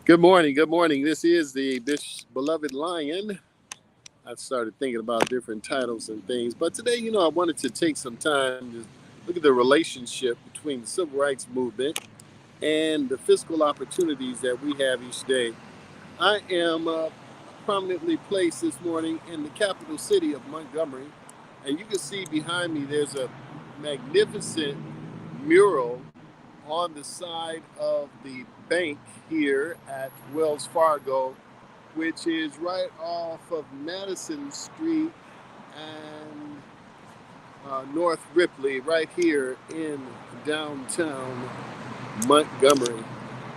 Good morning. Good morning. This is the beloved lion. I started thinking about different titles and things, but today, I wanted to take some time to look at the relationship between the civil rights movement and the fiscal opportunities that we have each day. I am prominently placed this morning in the capital city of Montgomery, and you can see behind me there's a magnificent mural on the side of the bank here at Wells Fargo, which is right off of Madison Street and North Ripley, right here in downtown Montgomery.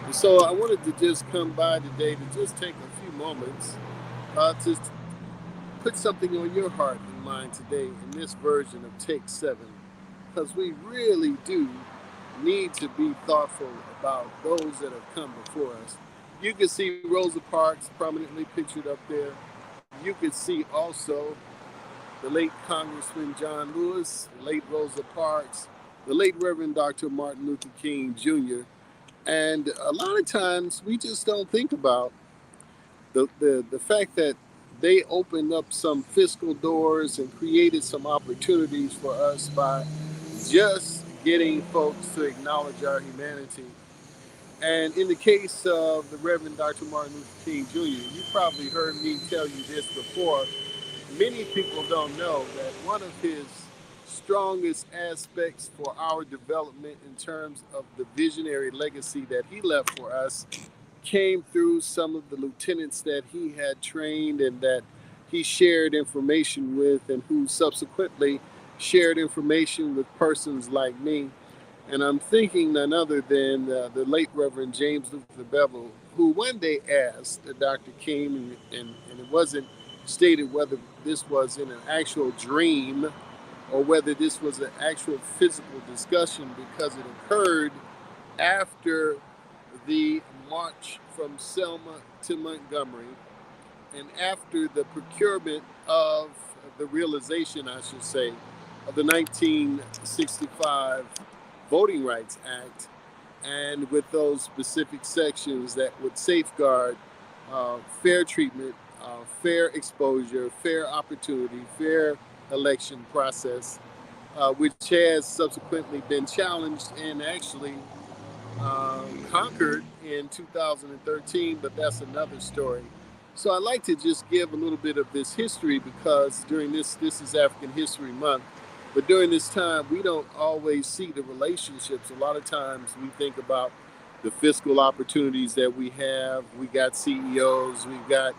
And so I wanted to just come by today to just take a few moments to put something on your heart and mind today in this version of Take 7, because we really do need to be thoughtful about those that have come before us. You can see Rosa Parks prominently pictured up there. You can see also the late Congressman John Lewis, the late Rosa Parks, the late Reverend Dr. Martin Luther King Jr. And a lot of times we just don't think about the fact that they opened up some fiscal doors and created some opportunities for us by just getting folks to acknowledge our humanity. And in the case of the Reverend Dr. Martin Luther King Jr., you probably heard me tell you this before. Many people don't know that one of his strongest aspects for our development in terms of the visionary legacy that he left for us came through some of the lieutenants that he had trained and that he shared information with, and who subsequently shared information with persons like me. And I'm thinking none other than the late Reverend James Luther Bevel, who one day asked Dr. King, and it wasn't stated whether this was in an actual dream or whether this was an actual physical discussion, because it occurred after the march from Selma to Montgomery and after the procurement of the realization, I should say, of the 1965 Voting Rights Act, and with those specific sections that would safeguard fair treatment, fair exposure, fair opportunity, fair election process, which has subsequently been challenged and actually conquered in 2013, but that's another story. So I like to just give a little bit of this history, because during this is African History Month, but during this time we don't always see the relationships. A lot of times we think about the fiscal opportunities that we have. We got CEOs, we've got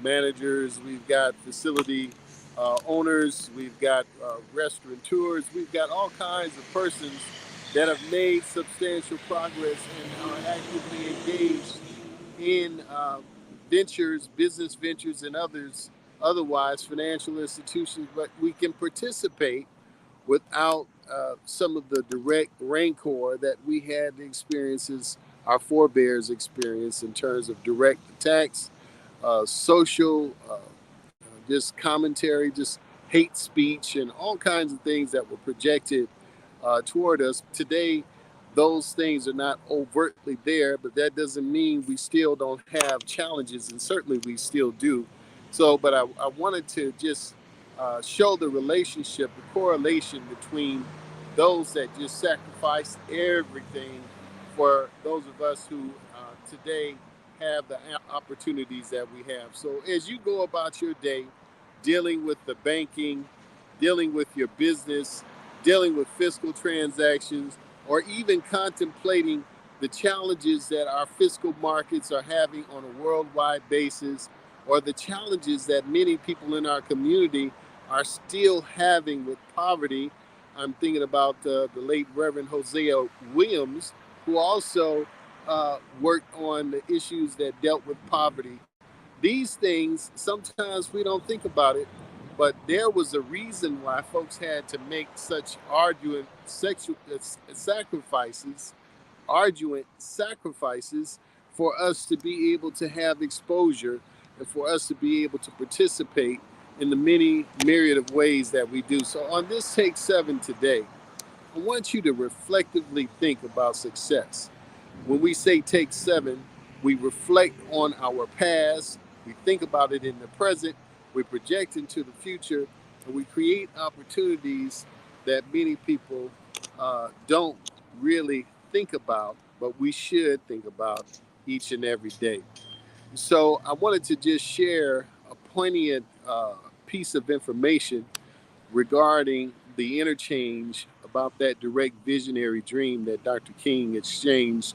managers, we've got facility owners, we've got restaurateurs, we've got all kinds of persons that have made substantial progress and are actively engaged in ventures, business ventures, and otherwise financial institutions. But we can participate without some of the direct rancor that we had the experiences our forebears experienced in terms of direct attacks, social, just commentary, just hate speech, and all kinds of things that were projected toward us. Today, those things are not overtly there, but that doesn't mean we still don't have challenges, and certainly we still do. So, but I wanted to just show the relationship, the correlation between those that just sacrifice everything for those of us who today have the opportunities that we have. So as you go about your day, dealing with the banking, dealing with your business, dealing with fiscal transactions, or even contemplating the challenges that our fiscal markets are having on a worldwide basis, or the challenges that many people in our community are still having with poverty. I'm thinking about the late Reverend Hosea Williams, who also worked on the issues that dealt with poverty. These things, sometimes we don't think about it, but there was a reason why folks had to make such sacrifices, arduous sacrifices, for us to be able to have exposure and for us to be able to participate in the many myriad of ways that we do. So on this Take 7 today, I want you to reflectively think about success. When we say Take 7, We reflect on our past, we think about it in the present, we project into the future, and we create opportunities that many people don't really think about, but we should think about each and every day. So I wanted to just share a poignant piece of information regarding the interchange about that direct visionary dream that Dr. King exchanged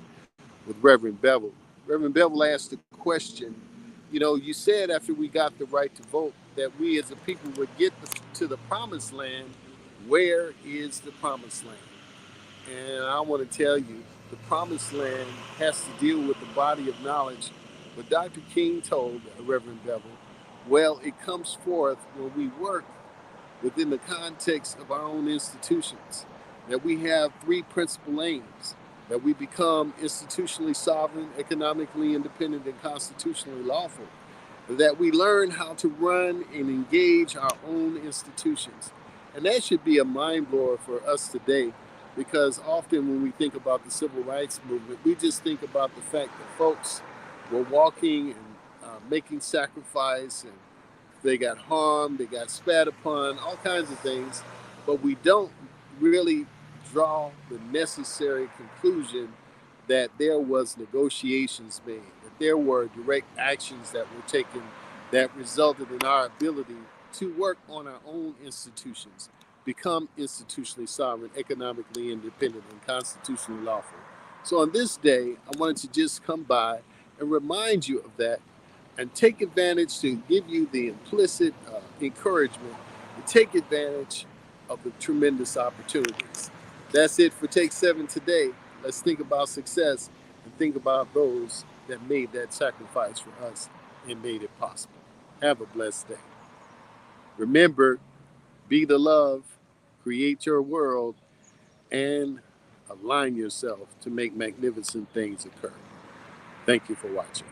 with Reverend Bevel. Reverend Bevel asked the question, you know, you said after we got the right to vote that we as a people would get to the promised land. Where is the promised land? And I want to tell you, the promised land has to deal with the body of knowledge. But Dr. King told Reverend Bevel, well, it comes forth when we work within the context of our own institutions, that we have three principal aims: that we become institutionally sovereign, economically independent, and constitutionally lawful; that we learn how to run and engage our own institutions. And that should be a mind blower for us today, because often when we think about the civil rights movement, we just think about the fact that folks were walking and making sacrifice, and they got harmed, they got spat upon, all kinds of things, but we don't really draw the necessary conclusion that there was negotiations made, that there were direct actions that were taken that resulted in our ability to work on our own institutions, become institutionally sovereign, economically independent, and constitutionally lawful. So on this day, I wanted to just come by and remind you of that, and take advantage to give you the implicit encouragement to take advantage of the tremendous opportunities. That's it for Take 7 today. Let's think about success and think about those that made that sacrifice for us and made it possible. Have a blessed day. Remember, be the love, create your world, and align yourself to make magnificent things occur. Thank you for watching.